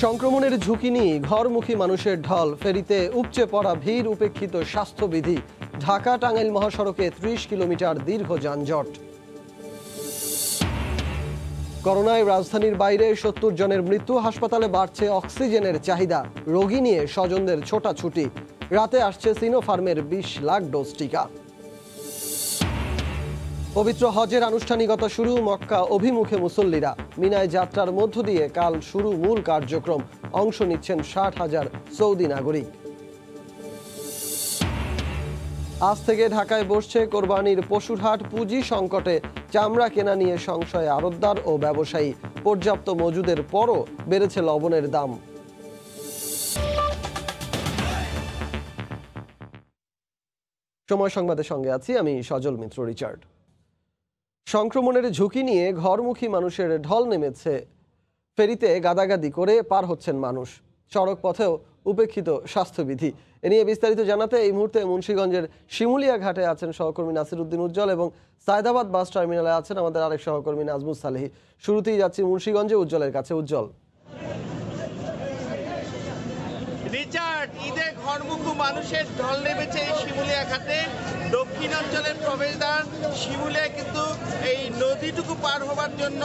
সংক্রমণের ঝুঁকি নিয়ে ঘরমুখী মানুষের ঢল, ফেরিতে উপচে পড়া ভিড়, উপেক্ষিত স্বাস্থ্যবিধি। ঢাকা টাঙ্গাইল মহাসড়কে ৩০ কিলোমিটার দীর্ঘ যানজট। করোনায় রাজধানীর বাইরে ৭০ জনের মৃত্যু, হাসপাতালে বাড়ছে অক্সিজেনের চাহিদা। রোগী নিয়ে স্বজনদের ছোটাছুটি। রাতে আসছে সিনোফার্মের ২০ লাখ ডোজ টিকা। পবিত্র হজের আনুষ্ঠানিকতা শুরু, মক্কা অভিমুখে মুসল্লিরা। মিনায় যাত্রার মধ্য দিয়ে কাল শুরু মূল কার্যক্রম। অংশ নিচ্ছেন ৬০,০০০ সৌদি নাগরিক। আজ থেকে ঢাকায় বসছে কোরবানির পশুর হাট। পুঁজি সংকটে চামড়া কেনা নিয়ে সংশয়ে আড়তদার ও ব্যবসায়ী। পর্যাপ্ত মজুদের পরও বেড়েছে লবণের দাম। সময় সংবাদের সঙ্গে আছি আমি সজল মিত্র রিচার্ড। সংক্রমণের ঝুঁকি নিয়ে ঘরমুখী মানুষের ঢল নেমেছে। ফেরিতে গাদাগাদি করে পার হচ্ছেন মানুষ, সড়ক পথেও উপেক্ষিত স্বাস্থ্যবিধি। এ নিয়ে বিস্তারিত জানাতে এই মুহূর্তে মুন্সিগঞ্জের শিমুলিয়া ঘাটে আছেন সহকর্মী নাসির উদ্দিন উজ্জ্বল এবং সায়দাবাদ বাস টার্মিনালে আছেন আমাদের আরেক সহকর্মী নাজমুস সালেহি। শুরুতেই যাচ্ছি মুন্সিগঞ্জে উজ্জ্বলের কাছে। উজ্জ্বল, রিচার্ড, ঈদে ঘরমুখী মানুষের ঢল নেমেছে এই শিমুলিয়া ঘাটে। দক্ষিণাঞ্চলের প্রবেশদ্বার শিমুলিয়া, কিন্তু এই নদীটুকু পার হবার জন্য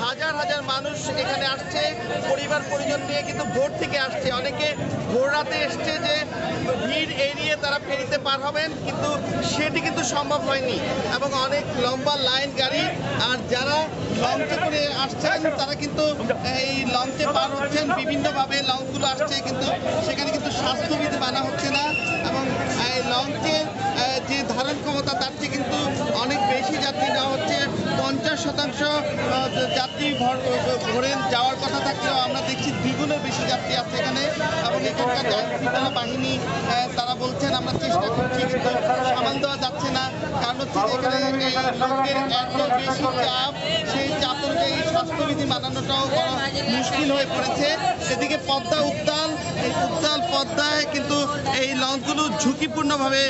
হাজার হাজার মানুষ এখানে আসছে। পরিবার পরিজন নিয়ে কিন্তু ভোর থেকে আসছে। অনেকে ভোর রাতে এসছে যে ভিড় এড়িয়ে তারা ফেরিতে পার হবেন, কিন্তু সেটি কিন্তু সম্ভব হয়নি এবং অনেক লম্বা লাইন গাড়ি। আর যারা লঞ্চে করে আসছেন তারা কিন্তু এই লঞ্চে পার হচ্ছেন বিভিন্নভাবে। লঞ্চগুলো আসছে কিন্তু সেখানে কিন্তু স্বাস্থ্যবিধি মানা হচ্ছে না এবং এই লঞ্চের যে ধারণ ক্ষমতা তার চেয়ে কিন্তু অনেক বেশি যাত্রী নেওয়া হচ্ছে। ৫০% যাত্রী ভরে যাওয়ার কথা থাকলেও আমরা দেখছি দ্বিগুণের বেশি যাত্রী আছে এখানে। এবং এখানকার আইনশৃঙ্খলা বাহিনী তারা বলছেন আমরা চেষ্টা করছি কিন্তু সামাল দেওয়া যাচ্ছে না। কারণ হচ্ছে এখানে এই লোকের এত বেশি চাপ, সেই চাপ অনুযায়ী স্বাস্থ্যবিধি মানানোটাও মুশকিল হয়ে পড়েছে। সেদিকে পদ্মা উত্তাল, এই উত্তাল পদ্মায় কিন্তু এই লঞ্চগুলো ঝুঁকিপূর্ণভাবে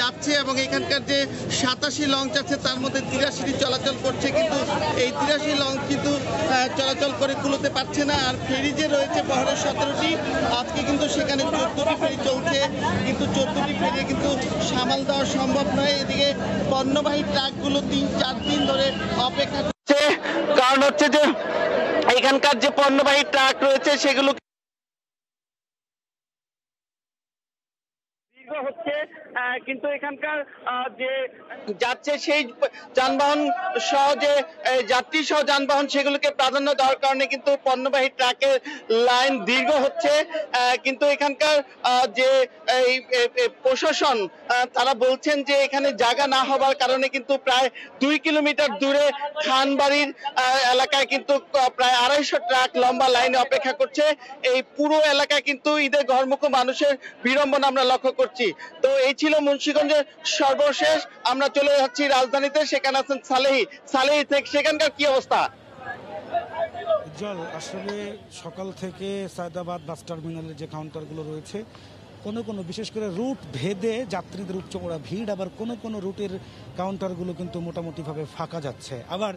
যাচ্ছে এবং এখানকার যে ৮৭ লঞ্চ আছে তার মধ্যে ৮৩টি চলাচল করছে, কিন্তু এই ৮৩ লঞ্চ কিন্তু চলাচল করে কুলোতে পারছে না। আর ফেরি যে রয়েছে বহরের ১৭টি, আজকে কিন্তু সেখানে ১৪টি ফেরি চলছে, কিন্তু ১৪টি ফেরি কিন্তু সামাল দেওয়া সম্ভব নয়। এদিকে পণ্যবাহী ট্রাকগুলো ৩-৪ দিন ধরে অপেক্ষা করছে। কারণ হচ্ছে যে এখানকার যে পণ্যবাহী ট্রাক রয়েছে সেগুলো হচ্ছে, কিন্তু এখানকার যে যাচ্ছে সেই যানবাহন সহ যে যাত্রী সহ যানবাহন সেগুলোকে প্রাধান্য দেওয়ার কারণে কিন্তু পণ্যবাহী ট্রাকের লাইন দীর্ঘ হচ্ছে। কিন্তু এখানকার যে প্রশাসন তারা বলছেন যে এখানে জায়গা না হবার কারণে কিন্তু প্রায় ২ কিলোমিটার দূরে খানবাড়ির এলাকায় কিন্তু প্রায় ২৫০ ট্রাক লম্বা লাইনে অপেক্ষা করছে। এই পুরো এলাকায় কিন্তু ঈদের ঘরমুখী মানুষের বিড়ম্বনা আমরা লক্ষ্য করছি। তো এই ছিল মুন্সিগঞ্জের সর্বশেষ। আমরা চলে যাচ্ছি রাজধানীতে, সেখানে আছেন সালেহি থেকে। সেখানকার কি অবস্থা? উজ্জ্বল, আসলে সকাল থেকে সায়দাবাদ বাস টার্মিনালের যে কাউন্টারগুলো রয়েছে, কোনো বিশেষ করে রুট ভেদে যাত্রীদের উপচে ভিড়, আবার কোনো রুটের কাউন্টারগুলো কিন্তু মোটামুটিভাবে ফাঁকা যাচ্ছে। আবার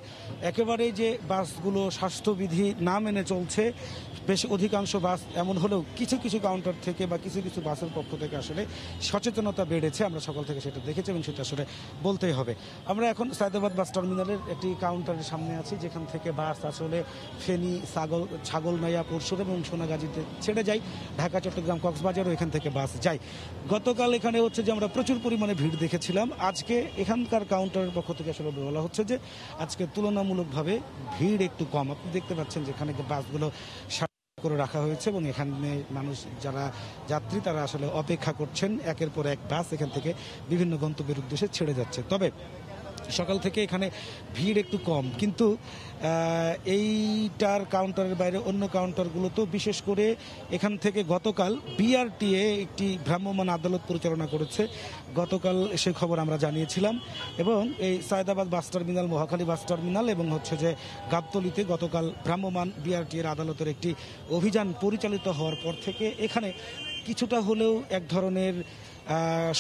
একেবারে যে বাসগুলো স্বাস্থ্যবিধি না মেনে চলছে, বেশ অধিকাংশ বাস এমন হলেও কিছু কাউন্টার থেকে বা কিছু বাসের পক্ষ থেকে আসলে সচেতনতা বেড়েছে। আমরা সকাল থেকে সেটা দেখেছি এবং সেটা আসলে বলতেই হবে। আমরা এখন সায়দাবাদ বাস টার্মিনালের একটি কাউন্টারের সামনে আছি, যেখান থেকে বাস আসলে ফেনী, ছাগলনাইয়া, পরশুরাম এবং সোনাগাজীতে ছেড়ে যায়। ঢাকা, চট্টগ্রাম, কক্সবাজারও এখান থেকে বাস যায়। গতকাল এখানে হচ্ছে যে আমরা প্রচুর পরিমাণে ভিড় দেখেছিলাম। আজকে এখানকার কাউন্টারের পক্ষ থেকে আসলে বলা হচ্ছে যে আজকে তুলনামূলকভাবে ভিড় একটু কম। আপনি দেখতে পাচ্ছেন যে এখানে বাসগুলো করে রাখা হয়েছে এবং এখানে মানুষ যারা যাত্রী তারা আসলে অপেক্ষা করছেন। একের পর এক বাস এখান থেকে বিভিন্ন গন্তব্যের উদ্দেশ্যে ছেড়ে যাচ্ছে। তবে সকাল থেকে এখানে ভিড় একটু কম, কিন্তু এইটার কাউন্টারের বাইরে অন্য কাউন্টারগুলোতেও, বিশেষ করে এখান থেকে গতকাল বিআরটিএ একটি ভ্রাম্যমাণ আদালত পরিচালনা করেছে। গতকাল সে খবর আমরা জানিয়েছিলাম। এবং এই Saidabad bus terminal, Mohakhali bus terminal এবং হচ্ছে যে গাবতলীতে গতকাল ভ্রাম্যমাণ বিআরটিএর আদালতের একটি অভিযান পরিচালিত হওয়ার পর থেকে এখানে কিছুটা হলেও এক ধরনের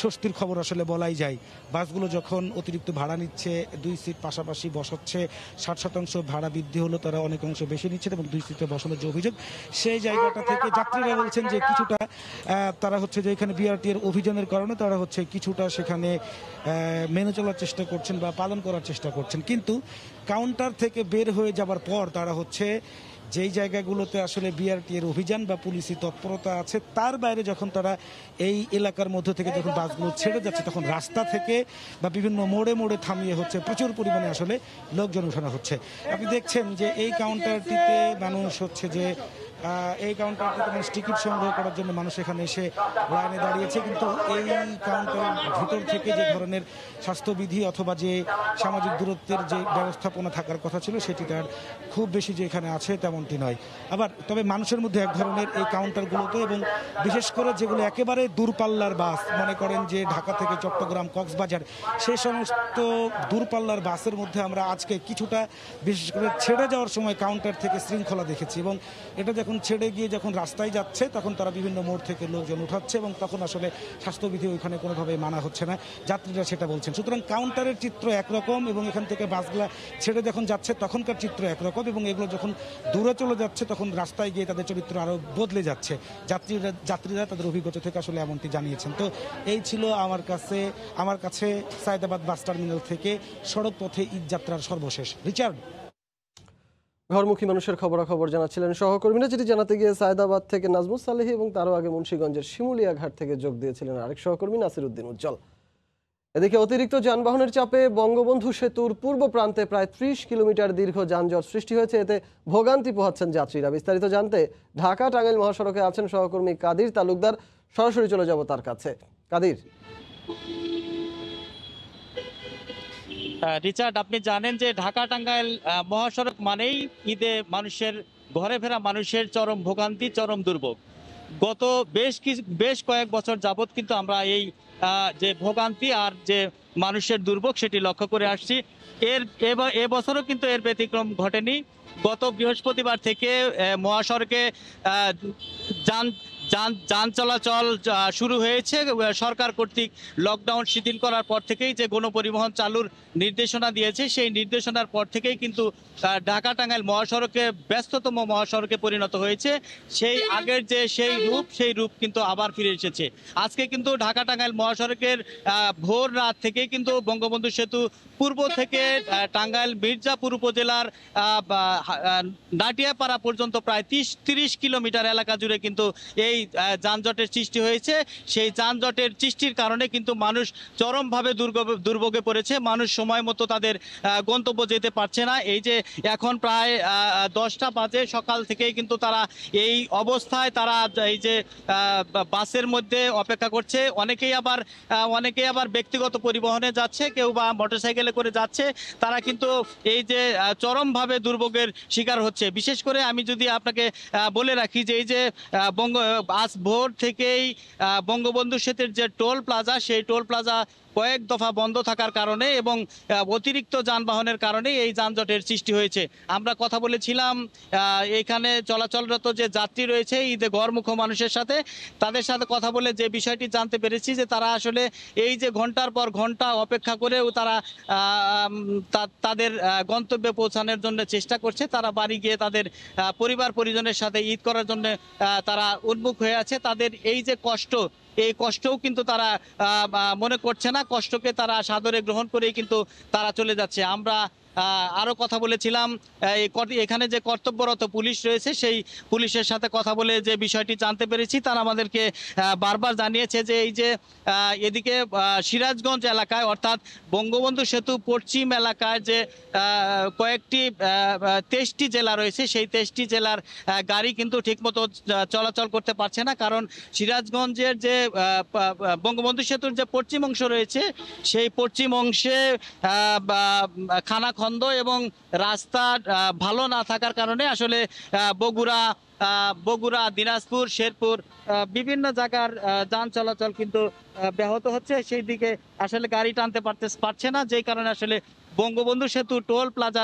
স্বস্তির খবর আসলে বলাই যায়। বাসগুলো যখন অতিরিক্ত ভাড়া নিচ্ছে, 2 সিট পাশাপাশি বসাচ্ছে, 60% ভাড়া বৃদ্ধি হলো, তারা অনেক অংশ বেশি নিচ্ছে এবং 2 সিটে বসানোর যে অভিযোগ, সেই জায়গাটা থেকে যাত্রীরা বলছেন যে কিছুটা তারা হচ্ছে যে এখানে বিআরটি এর অভিযানের কারণে তারা হচ্ছে কিছুটা সেখানে মেনে চলার চেষ্টা করছেন বা পালন করার চেষ্টা করছেন, কিন্তু কাউন্টার থেকে বের হয়ে যাবার পর তারা হচ্ছে যেই জায়গাগুলোতে আসলে বিআরটি এর অভিযান বা পুলিশি তৎপরতা আছে তার বাইরে যখন তারা এই এলাকার মধ্য থেকে যখন বাসগুলো ছেড়ে যাচ্ছে, তখন রাস্তা থেকে বা বিভিন্ন মোড়ে মোড়ে থামিয়ে হচ্ছে প্রচুর পরিমাণে আসলে লোকজন উঠানো হচ্ছে। আপনি দেখছেন যে এই কাউন্টারটিতে মানুষ হচ্ছে যে এই কাউন্টারটিতে মানুষ টিকিট সংগ্রহ করার জন্য মানুষ এখানে এসে লাইনে দাঁড়িয়েছে, কিন্তু এই কাউন্টার ভিতর থেকে যে ধরনের স্বাস্থ্যবিধি অথবা যে সামাজিক দূরত্বের যে ব্যবস্থাপনা থাকার কথা ছিল সেটি তার খুব বেশি যে এখানে আছে তেমনটি নয়। আবার তবে মানুষের মধ্যে এক ধরনের এই কাউন্টারগুলোতে, এবং বিশেষ করে যেগুলো একেবারে দূরপাল্লার বাস, মনে করেন যে ঢাকা থেকে চট্টগ্রাম, কক্সবাজার, সেই সমস্ত দূরপাল্লার বাসের মধ্যে আমরা আজকে কিছুটা বিশেষ করে ছেড়ে যাওয়ার সময় কাউন্টার থেকে শৃঙ্খলা দেখেছি, এবং এটা যখন ছেড়ে গিয়ে যখন রাস্তায় যাচ্ছে তখন তারা বিভিন্ন মোড় থেকে লোকজন উঠাচ্ছে এবং তখন আসলে স্বাস্থ্যবিধি ওইখানে কোনোভাবে মানা হচ্ছে না, যাত্রীরা সেটা বলছেন। সুতরাং কাউন্টারের চিত্র একরকম এবং এখান থেকে বাসগুলা ছেড়ে যখন যাচ্ছে তখনকার চিত্র একরকম, এবং এগুলো যখন দূরে চলে যাচ্ছে তখন রাস্তায় গিয়ে তাদের চরিত্র আরও বদলে যাচ্ছে। যাত্রীরা তাদের অভিজ্ঞতা থেকে আসলে এমনটি জানিয়েছেন। তো এই ছিল আমার কাছে সায়েদাবাদ বাস টার্মিনাল থেকে সড়ক পথে ঈদ যাত্রার সর্বশেষ। রিচার্ড। ঘরমুখী মানুষের খবরাখবর জানাচ্ছিলেন সহকর্মীরা, যেটি জানাতে গিয়ে সায়েদাবাদ থেকে নাজমুস সালেহী এবং তারও আগে মুন্সিগঞ্জের শিমুলিয়া ঘাট থেকে যোগ দিয়েছিলেন আরেক সহকর্মী নাসির উদ্দিন উজ্জ্বল। এদিকে অতিরিক্ত যানবাহনের চাপে বঙ্গবন্ধু সেতুর পূর্ব প্রান্তে প্রায় 30 কিলোমিটার দীর্ঘ যানজট সৃষ্টি হয়েছে, এতে ভোগান্তি পোহাচ্ছেন যাত্রীরা। বিস্তারিত জানতে ঢাকা টাঙ্গাইল মহাসড়কে আছেন সহকর্মী কাদির তালুকদার, সরাসরি চলে যাব তার কাছে। কাদির। রিচার্ড, আপনি জানেন যে ঢাকা টাঙ্গাইল মহাসড়ক মানেই ঈদে মানুষের ঘরে ফেরা মানুষের চরম ভোগান্তি, চরম দুর্ভোগ। গত বেশ কয়েক বছর যাবৎ কিন্তু আমরা এই যে ভোগান্তি আর যে মানুষের দুর্ভোগ সেটি লক্ষ্য করে আসছি। এবছরও কিন্তু এর ব্যতিক্রম ঘটেনি। গত বৃহস্পতিবার থেকে মহাসড়কে যান চলাচল শুরু হয়েছে। সরকার কর্তৃক লকডাউন শিথিল করার পর থেকেই যে গণপরিবহন চালুর নির্দেশনা দিয়েছে, সেই নির্দেশনার পর থেকেই কিন্তু ঢাকা টাঙ্গাইল মহাসড়কে ব্যস্ততম মহাসড়কে পরিণত হয়েছে। সেই আগের যে সেই রূপ কিন্তু আবার ফিরে এসেছে। আজকে কিন্তু ঢাকা টাঙ্গাইল মহাসড়কের ভোর রাত থেকেই কিন্তু বঙ্গবন্ধু সেতু পূর্ব থেকে টাঙ্গাইল মির্জাপুর উপজেলার নাটিয়াপাড়া পর্যন্ত প্রায় 30 কিলোমিটার এলাকা জুড়ে কিন্তু এই যানজটের সৃষ্টি হয়েছে। সেই যানজটের সৃষ্টির কারণে কিন্তু মানুষ চরমভাবে দুর্ভোগে পড়েছে। মানুষ সময় মতো তাদের গন্তব্য যেতে পারছে না। এই যে এখন প্রায় 10টা বাজে, সকাল থেকেই কিন্তু তারা এই অবস্থায় তারা এই যে বাসের মধ্যে অপেক্ষা করছে। অনেকেই আবার ব্যক্তিগত পরিবহনে যাচ্ছে, কেউ বা মোটরসাইকেলে করে যাচ্ছে। তারা কিন্তু এই যে চরমভাবে দুর্ভোগের শিকার হচ্ছে। বিশেষ করে আমি যদি আপনাকে বলে রাখি যে এই যে আজ ভোর থেকেই বঙ্গবন্ধু সেতুর যে টোল প্লাজা, সেই টোল প্লাজা কয়েক দফা বন্ধ থাকার কারণে এবং অতিরিক্ত যানবাহনের কারণে এই যানজটের সৃষ্টি হয়েছে। আমরা কথা বলেছিলাম এখানে চলাচলরত যে যাত্রী রয়েছে ঈদে ঘরমুখ মানুষের সাথে, তাদের সাথে কথা বলে যে বিষয়টি জানতে পেরেছি যে তারা আসলে এই যে ঘন্টার পর ঘন্টা অপেক্ষা করেও তারা তাদের গন্তব্যে পৌঁছানোর জন্য চেষ্টা করছে। তারা বাড়ি গিয়ে তাদের পরিবার পরিজনের সাথে ঈদ করার জন্য তারা উন্মুখ হয়ে আছে। তাদের এই যে কষ্ট, এই কষ্টও কিন্তু তারা মনে করছে না, কষ্টকে তারা সাদরে গ্রহণ করেই কিন্তু তারা চলে যাচ্ছে। আমরা আরো কথা বলেছিলাম এখানে যে কর্তব্যরত পুলিশ রয়েছে, সেই পুলিশের সাথে কথা বলে যে বিষয়টি জানতে পেরেছি, তারা আমাদেরকে বারবার জানিয়েছে যে এই যে এদিকে সিরাজগঞ্জ এলাকায় অর্থাৎ বঙ্গবন্ধু সেতু পশ্চিম এলাকায় যে কয়েকটি 23টি জেলা রয়েছে, সেই 23টি জেলার গাড়ি কিন্তু ঠিকমতো চলাচল করতে পারছে না। কারণ সিরাজগঞ্জের যে বঙ্গবন্ধু সেতুর যে পশ্চিম অংশ রয়েছে, সেই পশ্চিম অংশে খানাখন্দ এবং রাস্তা ভালো না থাকার কারণে আসলে বগুড়া, দিনাজপুর, শেরপুর বিভিন্ন জায়গার যান চলাচল কিন্তু ব্যাহত হচ্ছে। সেই দিকে আসলে গাড়ি টানতে পারছে না, যেই কারণে আসলে বঙ্গবন্ধু সেতু টোল প্লাজা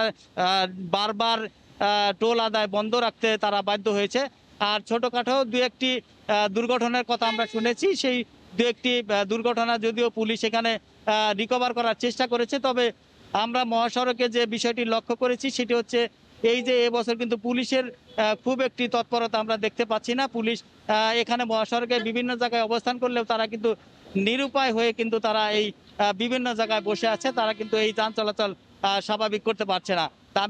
বারবার টোল আদায় বন্ধ রাখতে তারা বাধ্য হয়েছে। আর ছোটখাটো দু একটি দুর্ঘটনার কথা আমরা শুনেছি। সেই দু একটি দুর্ঘটনা যদিও পুলিশ এখানে রিকভার করার চেষ্টা করেছে, তবে আমরা মহাসড়কে যে বিষয়টি লক্ষ্য করেছি সেটি হচ্ছে এই যে এবছর কিন্তু পুলিশের খুব একটি তৎপরতা আমরা দেখতে পাচ্ছি না। পুলিশ এখানে মহাসড়কে বিভিন্ন জায়গায় অবস্থান করলেও তারা কিন্তু নিরুপায় হয়ে কিন্তু তারা এই বিভিন্ন জায়গায় বসে আছে, তারা কিন্তু এই যান চলাচল স্বাভাবিক করতে পারছে না। তা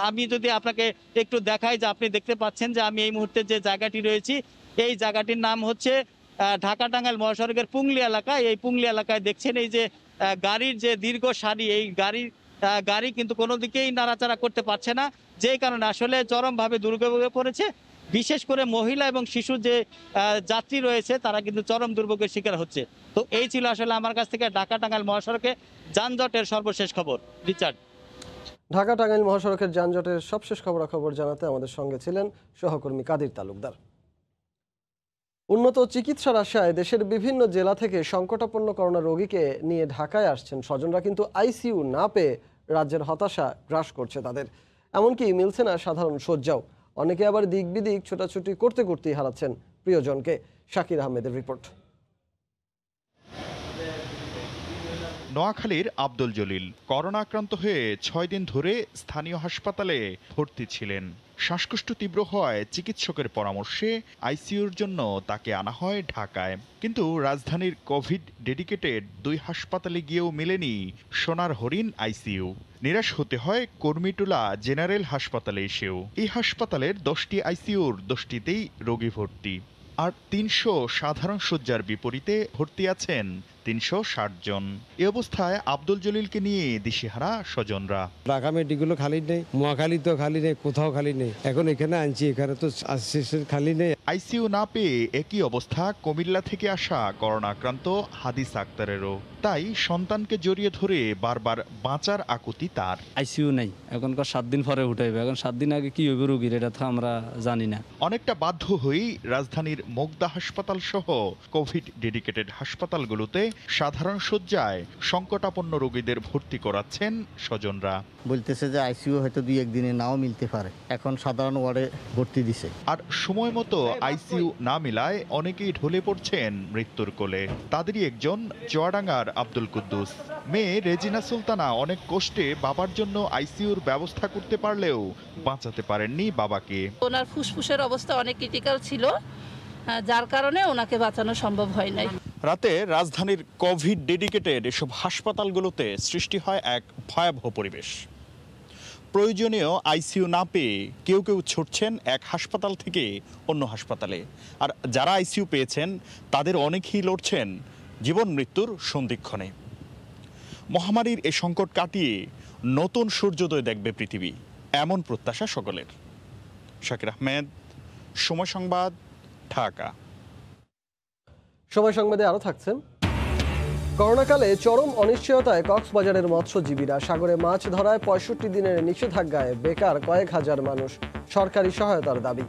আমি যদি আপনাকে একটু দেখাই, যে আপনি দেখতে পাচ্ছেন যে আমি এই মুহূর্তে যে জায়গাটি রয়েছি এই জায়গাটির নাম হচ্ছে ঢাকা টাঙ্গাইল মহাসড়কের পুংলি এলাকা। এই পুংলি এলাকায় দেখছেন এই যে গাড়ির যে দীর্ঘ সারি, এই গাড়ি কিন্তু কোনো দিকেই নাড়াচাড়া করতে পারছে না, যেই কারণে আসলে চরমভাবে দুর্ভোগে পড়েছে। বিশেষ করে মহিলা এবং শিশু যে যাত্রী রয়েছে তারা কিন্তু চরম দুর্ভোগের শিকার হচ্ছে। তো এই ছিল আসলে আমার কাছ থেকে ঢাকা টাঙ্গাইল মহাসড়কে যানজটের সর্বশেষ খবর। রিচার্ড। ঢাকা টাঙ্গাইল মহাসড়কের যানজটের সবশেষ খবরাখবর জানাতে আমাদের সঙ্গে ছিলেন সহকর্মী কাদির তালুকদার। উন্নত চিকিৎসার আশায় দেশের বিভিন্ন জেলা থেকে সংকটাপন্ন করোনা রোগীকে নিয়ে ঢাকায় আসছেন স্বজনরা, কিন্তু আইসিইউ না পেয়ে রাজ্যের হতাশা গ্রাস করছে তাদের। এমনকি মিলছে না সাধারণ শয্যাও। অনেকে আবার দিক বিদিক ছোটাছুটি করতে করতেই হারাচ্ছেন প্রিয়জনকে। শাকির আহমেদের রিপোর্ট। নোয়াখালীর আব্দুল জলিল করোনা আক্রান্ত হয়ে 6 দিন ধরে স্থানীয় হাসপাতালে ভর্তি ছিলেন। শ্বাসকষ্ট তীব্র হওয়ায় চিকিৎসকের পরামর্শে আইসিইউর জন্য তাকে আনা হয় ঢাকায়, কিন্তু রাজধানীর কোভিড ডেডিকেটেড 2 হাসপাতালে গিয়েও মেলেনি সোনার হরিণ আইসিইউ। নিরাশ হতে হয় কর্মীটুলা জেনারেল হাসপাতালে এসেও। এই হাসপাতালের 10টি আইসিইউর 10টিতেই রোগী ভর্তি, আর 300 সাধারণ শয্যার বিপরীতে ভর্তি আছেন 360 জন। এ অবস্থায় আব্দুল জলিলকে নিয়ে দিশেহারা স্বজনরা। ঢাকা মেডিকেলও খালি নেই, মহাখালী তো খালি নেই, কোথাও খালি নেই। এখন এখানে আনছি, এখানে তো খালি নেই। আইসিইউ না পেয়ে একই অবস্থা কুমিল্লা থেকে আসা করোনা আক্রান্ত হাদিস আক্তারেরও। তাই সন্তানকে জড়িয়ে ধরে বারবার বাঁচার আকুতি তার। আইসিইউ নাই, এখনকার 7 দিন পরে উঠাইবে। এখন 7 দিন আগে কি হবে রোগীর এটা তো আমরা জানি না। অনেকটা বাধ্য হয়েই রাজধানীর মুগদা হাসপাতাল সহ কোভিড ডেডিকেটেড হাসপাতালগুলোতে সাধারণ শয্যায় সংকটাপন্ন রোগীদের ভর্তি করাচ্ছেন স্বজনরা। বলতেছে যে আইসিইউ হয়তো 2-1 দিনে নাও মিলতে পারে, এখন সাধারণ ওয়ার্ডে ভর্তি দিছে। আর সময় মতো আইসিইউ না মিলায় অনেকেই ঢলে পড়ছেন মৃত্যুর কোলে। তাদেরই একজন চুয়াডাঙ্গার আব্দুল কুদ্দুস। মেয়ে রেজিনা সুলতানা অনেক কষ্টে বাবার জন্য আইসিইউর ব্যবস্থা করতে পারলেও বাঁচাতে পারেননি বাবাকে। ওনার ফুসফুসের অবস্থা অনেক ক্রিটিক্যাল ছিল, যার কারণে ওনাকে বাঁচানো সম্ভব হয় নাই। রাতে রাজধানীর কোভিড ডেডিকেটেড এসব হাসপাতালগুলোতে সৃষ্টি হয় এক ভয়াবহ পরিবেশ। প্রয়োজনীয় আইসিইউ না পেয়ে কেউ কেউ ছুটছেন এক হাসপাতাল থেকে অন্য হাসপাতালে, আর যারা আইসিইউ পেয়েছেন তাদের অনেকেই লড়ছেন জীবন মৃত্যুর সন্ধিক্ষণে। মহামারীর এ সংকট কাটিয়ে নতুন সূর্যোদয় দেখবে পৃথিবী, এমন প্রত্যাশা সকলের। শাকির আহমেদ, সময় সংবাদ, ঢাকা। সময় সংবাদে আরও থাকছেন। করোনাকালে চরম অনিশ্চয়তায় কক্সবাজারের মৎস্যজীবীরা। সাগরে মাছ ধরায় 65 দিনের নিষেধাজ্ঞায় বেকার কয়েক হাজার মানুষ। সরকারি সহায়তার দাবি।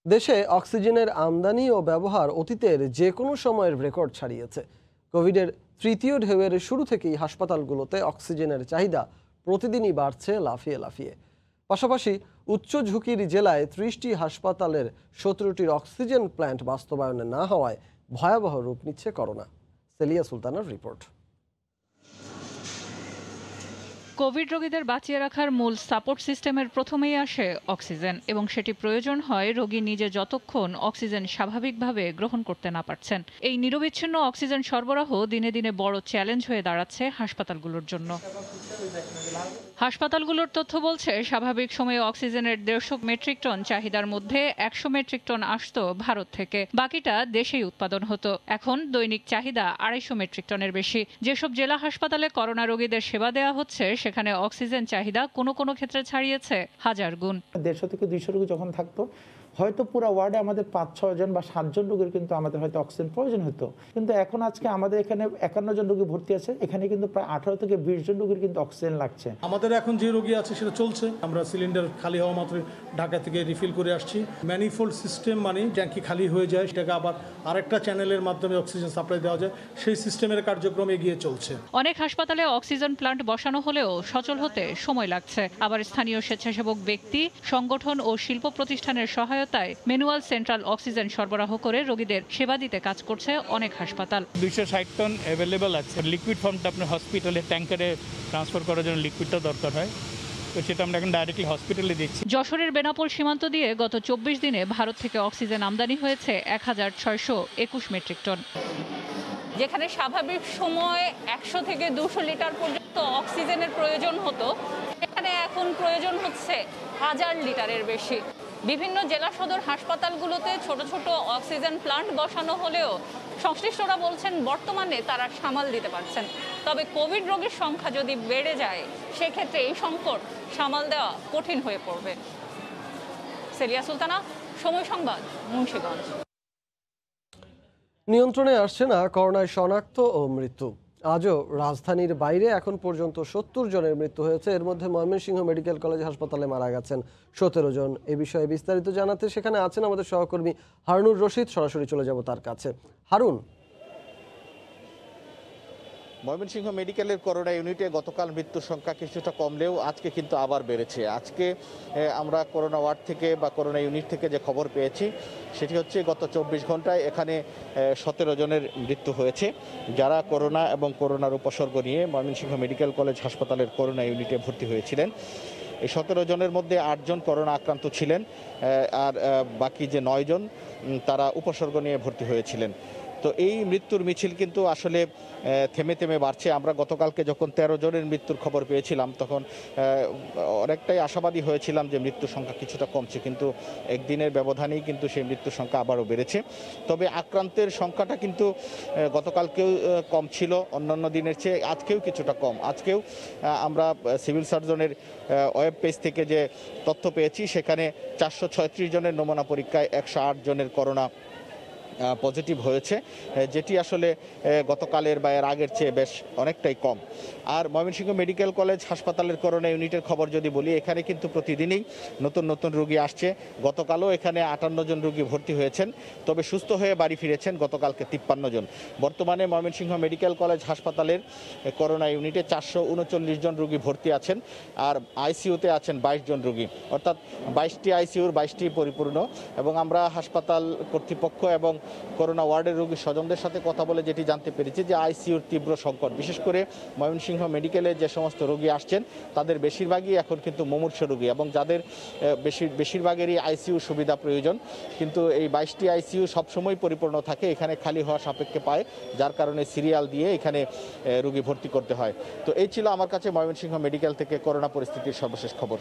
দেশে অক্সিজেনের আমদানি ও ব্যবহার অতীতের যে কোনো সময়ের রেকর্ড ছাড়িয়েছে। কোভিডের তৃতীয় ঢেউয়ের শুরু থেকেই হাসপাতালগুলোতে অক্সিজেনের চাহিদা প্রতিদিনই বাড়ছে লাফিয়ে লাফিয়ে। পাশাপাশি উচ্চ ঝুঁকির জেলায় 30টি হাসপাতালের 17টির অক্সিজেন প্ল্যান্ট বাস্তবায়নে না হওয়ায় ভয়াবহ রূপ নিচ্ছে করোনা। সেলিয়া সুলতানার রিপোর্ট। কোভিড রোগীদের বাঁচিয়ে রাখার মূল সাপোর্ট সিস্টেমের প্রথমেই আসে অক্সিজেন, এবং সেটি প্রয়োজন হয় রোগী নিজে যতক্ষণ অক্সিজেন স্বাভাবিকভাবে গ্রহণ করতে না পারছেন। এই নিরবিচ্ছিন্ন অক্সিজেন সরবরাহ দিনে দিনে বড় চ্যালেঞ্জ হয়ে দাঁড়াচ্ছে হাসপাতালগুলোর জন্য। হাসপাতালগুলোর তথ্য বলছে, স্বাভাবিক সময়ে অক্সিজেনের 150 মেট্রিক টন চাহিদার মধ্যে 100 মেট্রিক টন আসতো ভারত থেকে, বাকিটা দেশেই উৎপাদন হতো। এখন দৈনিক চাহিদা 250 মেট্রিক টনের বেশি। যেসব জেলা হাসপাতালে করোনা রোগীদের সেবা দেওয়া হচ্ছে সেখানে অক্সিজেন চাহিদা কোনো কোনো ক্ষেত্রে ছাড়িয়েছে হাজার গুণ। 150 থেকে 200 রোগী যখন থাকতো হয়তো পুরো ওয়ার্ডে আমাদের 5-6 জন বা 7 জন রোগীর কিন্তু আমাদের হয়তো অক্সিজেন প্রয়োজন হতো, কিন্তু এখন আজকে আমাদের এখানে 51 জন রোগী ভর্তি আছে, এখানে কিন্তু প্রায় 18 থেকে 20 জন রোগীর কিন্তু অক্সিজেন লাগছে। আমাদের এখন যে রোগী আছে সেটা চলছে, আমরা সিলিন্ডার খালি হওয়া মাত্র ঢাকা থেকে রিফিল করে আসছি। ম্যানিফোল্ড সিস্টেম মানে ট্যাঙ্কি খালি হয়ে যায়, সেটাকে আবার আরেকটা চ্যানেলের মাধ্যমে অক্সিজেন সাপ্লাই দেওয়া যায়, সেই সিস্টেমের কার্যক্রম এগিয়ে চলছে। অনেক হাসপাতালে অক্সিজেন প্লান্ট বসানো হলেও সচল হতে সময় লাগছে। আবার স্থানীয় স্বেচ্ছাসেবক ব্যক্তি, সংগঠন ও শিল্প প্রতিষ্ঠানের সহায়তায় ম্যানুয়াল সেন্ট্রাল অক্সিজেন সরবরাহ করে রোগীদের সেবা দিতে কাজ করছে অনেক হাসপাতাল। 260 টন অ্যাভেলেবল আছে। লিকুইড ফর্মটা আপনার হসপিটালে ট্যাঙ্কারে ট্রান্সফার করার জন্য লিকুইডটা দরকার হয়, তো সেটা আমরা এখন ডাইরেক্টলি হসপিটালে দিচ্ছি। যশোরের বেনাপোল সীমান্ত দিয়ে গত 24 দিনে ভারত থেকে অক্সিজেন আমদানি হয়েছে 1621 মেট্রিক টন। যেখানে স্বাভাবিক সময় 100 থেকে 200 লিটার পর্যন্ত অক্সিজেনের প্রয়োজন হতো, সেখানে এখন প্রয়োজন হচ্ছে 1000 লিটারের বেশি। বিভিন্ন জেলা সদর হাসপাতালগুলোতে ছোট ছোট অক্সিজেন প্লান্ট বসানো হলেও সংশ্লিষ্টরা বলছেন বর্তমানে তারা সামাল দিতে পারছেন। তবে কোভিড রোগীর সংখ্যা যদি বেড়ে যায়, সেক্ষেত্রে এই সংকট সামাল দেওয়া কঠিন হয়ে পড়বে। সেলিয়া সুলতানা, সময় সংবাদ, মুন্সিগঞ্জ। নিয়ন্ত্রণে আসছে না করোনায় শনাক্ত ও মৃত্যু। আজও রাজধানীর বাইরে এখন পর্যন্ত 70 জনের মৃত্যু হয়েছে। এর মধ্যে ময়মনসিংহ মেডিকেল কলেজ হাসপাতালে মারা গেছেন 17 জন। এ বিষয়ে বিস্তারিত জানাতে সেখানে আছেন আমাদের সহকর্মী হারুনুর রশিদ। সরাসরি চলে যাব তার কাছে। হারুন, ময়মনসিংহ মেডিকেলের করোনা ইউনিটে গতকাল মৃত্যুর সংখ্যা কিছুটা কমলেও আজকে কিন্তু আবার বেড়েছে। আজকে আমরা করোনা ওয়ার্ড থেকে বা করোনা ইউনিট থেকে যে খবর পেয়েছি সেটি হচ্ছে গত 24 ঘন্টায় এখানে 17 জনের মৃত্যু হয়েছে, যারা করোনা এবং করোনার উপসর্গ নিয়ে ময়মনসিংহ মেডিকেল কলেজ হাসপাতালের করোনা ইউনিটে ভর্তি হয়েছিলেন। এই 17 জনের মধ্যে 8 জন করোনা আক্রান্ত ছিলেন, আর বাকি যে 9 জন তারা উপসর্গ নিয়ে ভর্তি হয়েছিলেন। তো এই মৃত্যুর মিছিল কিন্তু আসলে থেমে থেমে বাড়ছে। আমরা গতকালকে যখন 13 জনের মৃত্যুর খবর পেয়েছিলাম তখন অনেকটাই আশাবাদী হয়েছিলাম যে মৃত্যুর সংখ্যা কিছুটা কমছে, কিন্তু একদিনের ব্যবধানেই কিন্তু সেই মৃত্যুর সংখ্যা আবারও বেড়েছে। তবে আক্রান্তের সংখ্যাটা কিন্তু গতকালকেও কম ছিল, অন্যান্য দিনের চেয়ে আজকেও কিছুটা কম। আজকেও আমরা সিভিল সার্জনের ওয়েব পেজ থেকে যে তথ্য পেয়েছি সেখানে 436 জনের নমুনা পরীক্ষায় 108 জনের করোনা পজিটিভ হয়েছে, যেটি আসলে গতকালের বা এর আগের চেয়ে বেশ অনেকটাই কম। আর ময়মনসিংহ মেডিকেল কলেজ হাসপাতালের করোনা ইউনিটের খবর যদি বলি, এখানে কিন্তু প্রতিদিনই নতুন নতুন রোগী আসছে। গতকালও এখানে 58 জন রোগী ভর্তি হয়েছেন, তবে সুস্থ হয়ে বাড়ি ফিরেছেন গতকালকে 53 জন। বর্তমানে ময়মনসিংহ মেডিকেল কলেজ হাসপাতালের করোনা ইউনিটে 439 জন রোগী ভর্তি আছেন, আর আইসিইউতে আছেন 22 জন রোগী, অর্থাৎ 22টি আইসিইউর 22টি পরিপূর্ণ। এবং আমরা হাসপাতাল কর্তৃপক্ষ এবং করোনা ওয়ার্ডের রোগীর স্বজনদের সাথে কথা বলে যেটি জানতে পেরেছি যে আইসিইউর তীব্র সংকট, বিশেষ করে ময়মনসিংহ মেডিকেলে যে সমস্ত রোগী আসছেন তাদের বেশিরভাগই এখন কিন্তু মুমূর্ষ রোগী, এবং যাদের বেশিরভাগেরই আইসিইউ সুবিধা প্রয়োজন, কিন্তু এই 22টি আইসিইউ সবসময় পরিপূর্ণ থাকে, এখানে খালি হওয়া সাপেক্ষে পায়, যার কারণে সিরিয়াল দিয়ে এখানে রোগী ভর্তি করতে হয়। তো এই ছিল আমার কাছে ময়মনসিংহ মেডিকেল থেকে করোনা পরিস্থিতির সর্বশেষ খবর।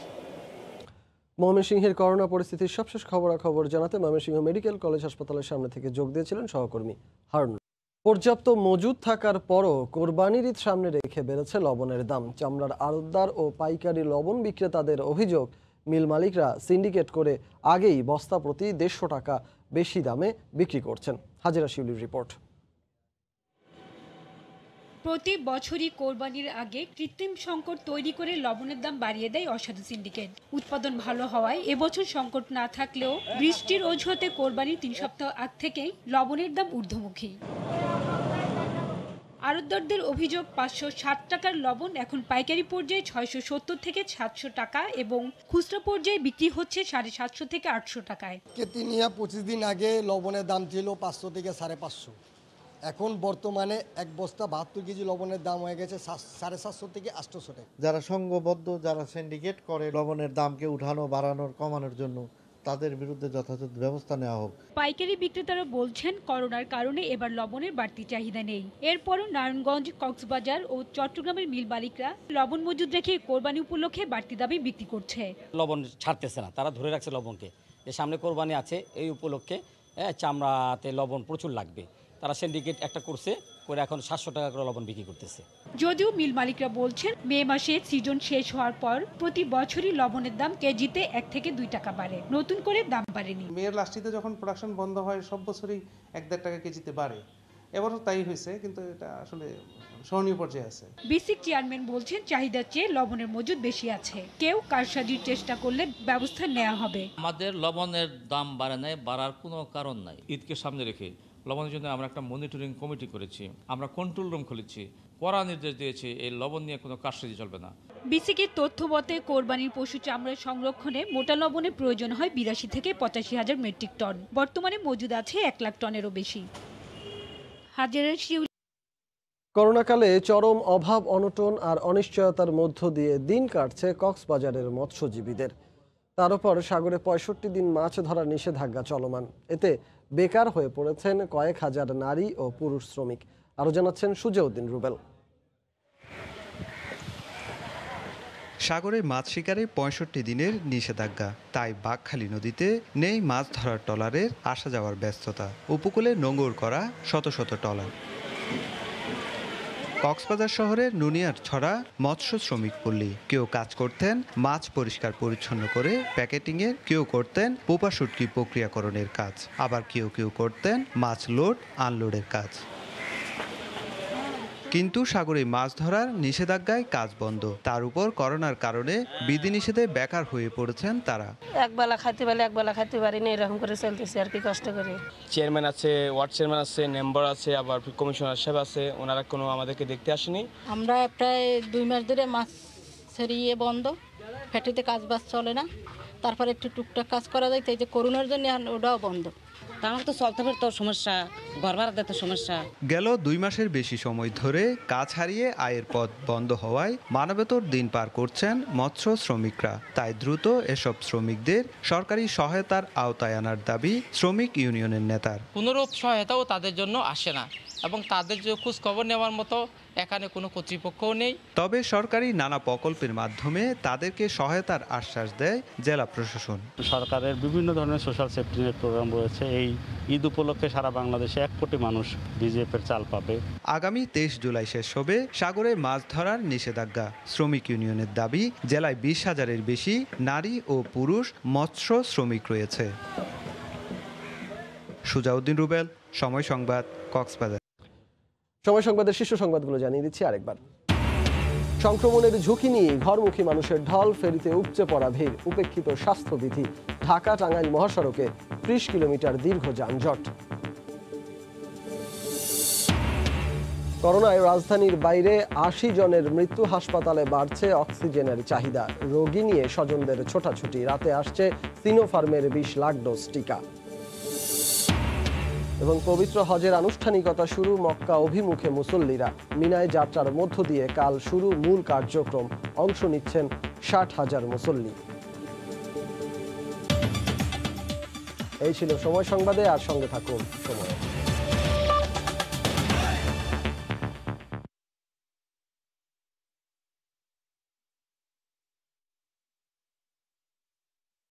ময়মনসিংহের করোনা পরিস্থিতির সবশেষ খবরাখবর জানাতে ময়মনসিংহ মেডিকেল কলেজ হাসপাতালের সামনে থেকে যোগ দিয়েছিলেন সহকর্মী হারুন। পর্যাপ্ত মজুদ থাকার পরও কোরবানির ঈদ সামনে রেখে বেড়েছে লবণের দাম। চামড়ার আড়তদার ও পাইকারি লবণ বিক্রেতাদের অভিযোগ, মিল মালিকরা সিন্ডিকেট করে আগেই বস্তা প্রতি 150 টাকা বেশি দামে বিক্রি করছেন। হাজিরা শিউলির রিপোর্ট। প্রতি বছরই কোরবানির আগে কৃত্রিম সংকট তৈরি করে লবণের দাম বাড়িয়ে দেয় অসাধু সিন্ডিকেট। উৎপাদন ভালো হওয়ায় এবছর সংকট না থাকলেও বৃষ্টির অজুহাতে কোরবানির 3 সপ্তাহ আগ থেকেই লবণের দাম ঊর্ধ্বমুখী। আড়তদারদের অভিযোগ, 560 টাকার লবণ এখন পাইকারি পর্যায়ে 670 থেকে 700 টাকা এবং খুচরা পর্যায়ে বিক্রি হচ্ছে 750 থেকে 800 টাকায়। কেতিনিয়া 25 দিন আগে লবণের দাম ছিল 500 থেকে 550, এখন বর্তমানে এক বস্তা 72 কেজি লবণের দাম হয়ে গেছে 750 থেকে 800 টাকা। যারা সংঘবদ্ধ, যারা সিন্ডিকেট করে লবণের দামকে উঠানো, বাড়ানোর, কমানোর জন্য, তাদের বিরুদ্ধে যথাযথ ব্যবস্থা নেওয়া হোক। পাইকারি বিক্রেতারা বলছেন করোনার কারণে এবার লবণের বাড়তি চাহিদা নেই। এরপরও নারায়ণগঞ্জ, কক্সবাজার ও চট্টগ্রামের মিল মালিকরা লবণ মজুদ রেখে কোরবানি উপলক্ষে বাড়তি দামে বিক্রি করছে। লবণ ছাড়তেছে না, তারা ধরে রাখছে লবণকে, যে সামনে কোরবানি আছে, এই উপলক্ষে চামড়াতে লবণ প্রচুর লাগবে। তারা সিন্ডিকেট একটা করছে, করে এখন 700 টাকা করে লবণ বিক্রি করতেছে। যদিও মিল মালিকরা বলছেন মে মাসে সিজন শেষ হওয়ার পর প্রতি বছরই লবণের দাম কেজিতে 1 থেকে 2 টাকা বাড়ে, নতুন করে দাম বাড়েনি। মেয়ের লাস্টিতে যখন প্রোডাকশন বন্ধ হয় সব বছরই 1-1.5 টাকা কেজিতে বাড়ে, এবারও তাই হয়েছে, কিন্তু এটা আসলে সহনীয় পর্যায়ে আছে। বিসিক চেয়ারম্যান বলছেন চাহিদার চেয়ে লবণের মজুদ বেশি আছে, কেউ কারসাজির চেষ্টা করলে ব্যবস্থা নেওয়া হবে। আমাদের লবণের দাম বাড়ে নাই, বাড়ার কোনো কারণ নাই। ঈদকে সামনে রেখে লবণের জন্য আমরা একটা মনিটরিং কমিটি করেছি, আমরা কন্ট্রোল রুম খুলেছি, কড়া নির্দেশ দিয়েছি এই লবণ নিয়ে কোনো কারসাজি চলবে না। বিসিকের তথ্য মতে কোরবানির পশু চামড়া সংরক্ষণে মোটা লবণের প্রয়োজন হয় 82 থেকে 85 হাজার মেট্রিক টন, বর্তমানে মজুদ আছে 1 লাখ টনেরও বেশি। করোনাকালে চরম অভাব অনটন আর অনিশ্চয়তার মধ্য দিয়ে দিন কাটছে কক্সবাজারের মৎস্যজীবীদের। তার উপর সাগরে 65 দিন মাছ ধরার নিষেধাজ্ঞা চলমান, এতে বেকার হয়ে পড়েছেন কয়েক হাজার নারী ও পুরুষ শ্রমিক। আরো জানাচ্ছেন সুজাউদ্দিন রুবেল। সাগরে মাছ শিকারে 65 দিনের নিষেধাজ্ঞা, তাই বাঁকখালী নদীতে নেই মাছ ধরার ট্রলারের আসা যাওয়ার ব্যস্ততা। উপকূলে নোঙর করা শত শত ট্রলার। কক্সবাজার শহরের নুনিয়ার ছড়া মৎস্য শ্রমিক পল্লী, কেউ কাজ করতেন মাছ পরিষ্কার পরিচ্ছন্ন করে প্যাকেটিংয়ের, কেউ করতেন পোপা শুটকি প্রক্রিয়াকরণের কাজ, আবার কেউ কেউ করতেন মাছ লোড আনলোডের কাজ। কিন্তু সাগরে মাছ ধরার নিষেধাজ্ঞায় কাজ বন্ধ, তার উপর করোনার কারণে বিধিনিষেধে বেকার হয়ে পড়েছেন তারা। একবেলা খাইতে পারলে একবেলা খাইতে পারি না, এরকম করে চলতেছে আর কি, কষ্ট করে। চেয়ারম্যান আছে, ওয়ার্ড চেয়ারম্যান আছে, মেম্বার আছে, আবার কমিশনার সাহেব আছে, ওনারা কোনো আমাদেরকে দেখতে আসেনি। আমরা প্রায় 2 মাস ধরে মাছ ছাড়িয়ে বন্ধ, ফ্যাক্টরিতে কাজ বাজ চলে না, তারপরে একটু টুকটাক কাজ করা যায়, তাই যে করোনার জন্য ওটাও বন্ধ। আমার তো চলতে পারে, তো সমস্যা, ঘর ভাড়া দিতে সমস্যা। গেল 2 মাসের বেশি সময় ধরে কাজ হারিয়ে আয়ের পথ বন্ধ হওয়ায় মানবেতর দিন পার করছেন মৎস্য শ্রমিকরা। তাই দ্রুত এসব শ্রমিকদের সরকারি সহায়তার আওতায় আনার দাবি শ্রমিক ইউনিয়নের নেতার। কোনোরূপ সহায়তাও তাদের জন্য আসে না এবং তাদের যে খোঁজ খবর নেওয়ার মতো এখানে কোনো কর্তৃপক্ষও নেই। তবে সরকারি নানা প্রকল্পের মাধ্যমে তাদেরকে সহায়তার আশ্বাস দেয় জেলা প্রশাসন। সরকারের বিভিন্ন ধরনের সোশ্যাল সেফটি নেট প্রোগ্রাম রয়েছে। এই ঈদ উপলক্ষে সারা বাংলাদেশে 1 কোটি মানুষ ডিজিএফের চাল পাবে। আগামী 23 জুলাই শেষ হবে সাগরে মাছ ধরার নিষেধাজ্ঞা। শ্রমিক ইউনিয়নের দাবি, জেলায় 20,000-এর বেশি নারী ও পুরুষ মৎস্য শ্রমিক রয়েছে। সুজাউদ্দিন রুবেল, সময় সংবাদ, কক্সবাজার। সময় সংবাদের শীর্ষ সংবাদগুলো জানিয়ে দিচ্ছি আরেকবার। সংক্রমণের ঝুঁকি নিয়ে ঘরমুখী মানুষের ঢল, ফেরিতে উপচে পড়া ভিড়, উপেক্ষিত স্বাস্থ্যবিধি, ঢাকা টাঙ্গাইল মহাসড়কে 30 কিলোমিটার দীর্ঘ যানজট। করোনায় রাজধানীর বাইরে 80 জনের মৃত্যু, হাসপাতালে বাড়ছে অক্সিজেনের চাহিদা, রোগী নিয়ে স্বজনদের ছোটাছুটি, রাতে আসছে সিনোফার্মের 20 লাখ ডোজ টিকা। এবং পবিত্র হজের আনুষ্ঠানিকতা শুরু, মক্কা অভিমুখে মুসল্লিরা। মিনায় যাত্রার মধ্য দিয়ে কাল শুরু মূল কার্যক্রম, অংশ নিচ্ছেন 60,000 মুসল্লি। এই ছিল সময় সংবাদে, আর সঙ্গে থাকুন সময়।